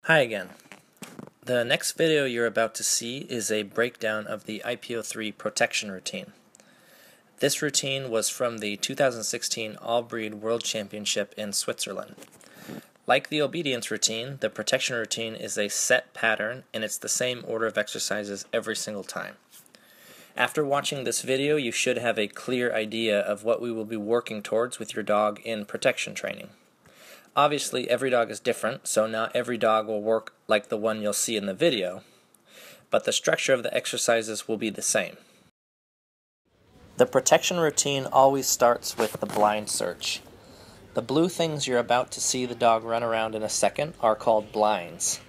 Hi again. The next video you're about to see is a breakdown of the IPO3 protection routine. This routine was from the 2016 All-Breed World Championship in Switzerland. Like the obedience routine, the protection routine is a set pattern and it's the same order of exercises every single time. After watching this video, you should have a clear idea of what we will be working towards with your dog in protection training. Obviously, every dog is different, so not every dog will work like the one you'll see in the video, but the structure of the exercises will be the same. The protection routine always starts with the blind search. The blue things you're about to see the dog run around in a second are called blinds.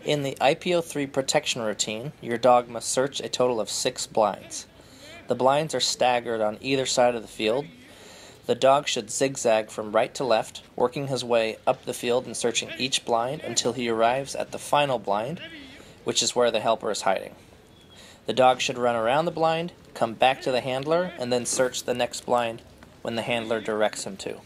In the IPO3 protection routine, your dog must search a total of 6 blinds. The blinds are staggered on either side of the field. The dog should zigzag from right to left, working his way up the field and searching each blind until he arrives at the final blind, which is where the helper is hiding. The dog should run around the blind, come back to the handler, and then search the next blind when the handler directs him to.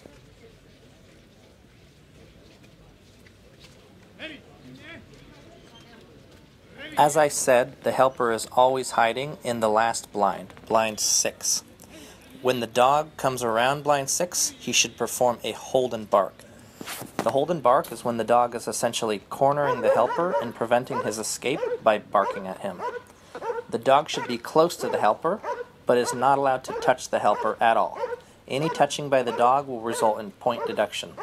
As I said, the helper is always hiding in the last blind, blind 6. When the dog comes around blind 6, he should perform a hold and bark. The hold and bark is when the dog is essentially cornering the helper and preventing his escape by barking at him. The dog should be close to the helper, but is not allowed to touch the helper at all. Any touching by the dog will result in point deduction.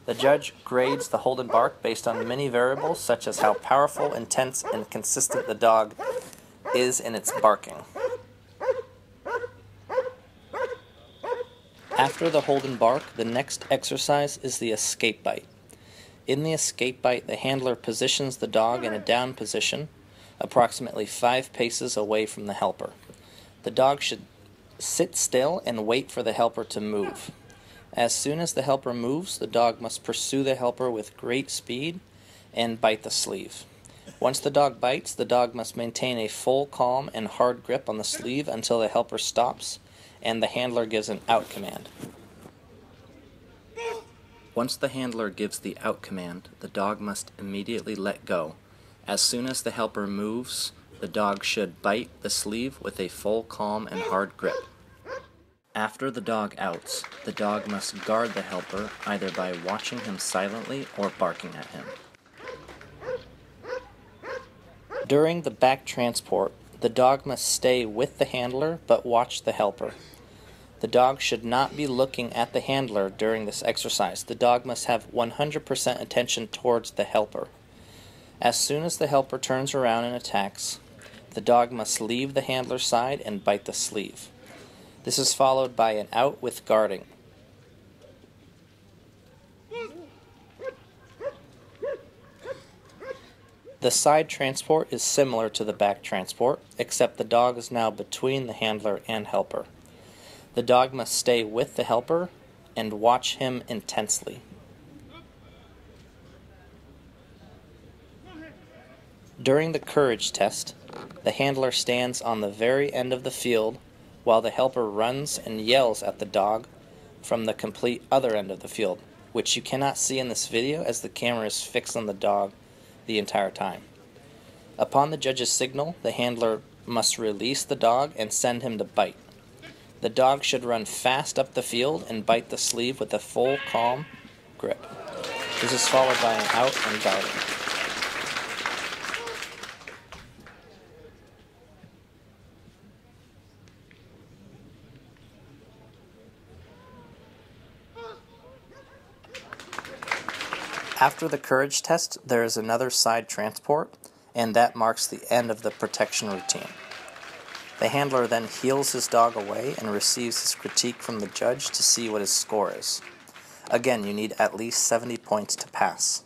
The judge grades the hold and bark based on many variables such as how powerful, intense, and consistent the dog is in its barking. After the hold and bark, the next exercise is the escape bite. In the escape bite, the handler positions the dog in a down position, approximately 5 paces away from the helper. The dog should sit still and wait for the helper to move. As soon as the helper moves, the dog must pursue the helper with great speed and bite the sleeve. Once the dog bites, the dog must maintain a full calm and hard grip on the sleeve until the helper stops and the handler gives an out command. Once the handler gives the out command, the dog must immediately let go. As soon as the helper moves, the dog should bite the sleeve with a full calm and hard grip. After the dog outs, the dog must guard the helper either by watching him silently or barking at him. During the back transport, the dog must stay with the handler but watch the helper. The dog should not be looking at the handler during this exercise. The dog must have 100% attention towards the helper. As soon as the helper turns around and attacks, the dog must leave the handler's side and bite the sleeve. This is followed by an out with guarding. The side transport is similar to the back transport, except the dog is now between the handler and helper. The dog must stay with the helper and watch him intensely. During the courage test, the handler stands on the very end of the field while the helper runs and yells at the dog from the complete other end of the field, which you cannot see in this video as the camera is fixed on the dog the entire time. Upon the judge's signal, the handler must release the dog and send him to bite. The dog should run fast up the field and bite the sleeve with a full, calm grip. This is followed by an out and guarding. After the courage test, there is another side transport, and that marks the end of the protection routine. The handler then heels his dog away and receives his critique from the judge to see what his score is. Again, you need at least 70 points to pass.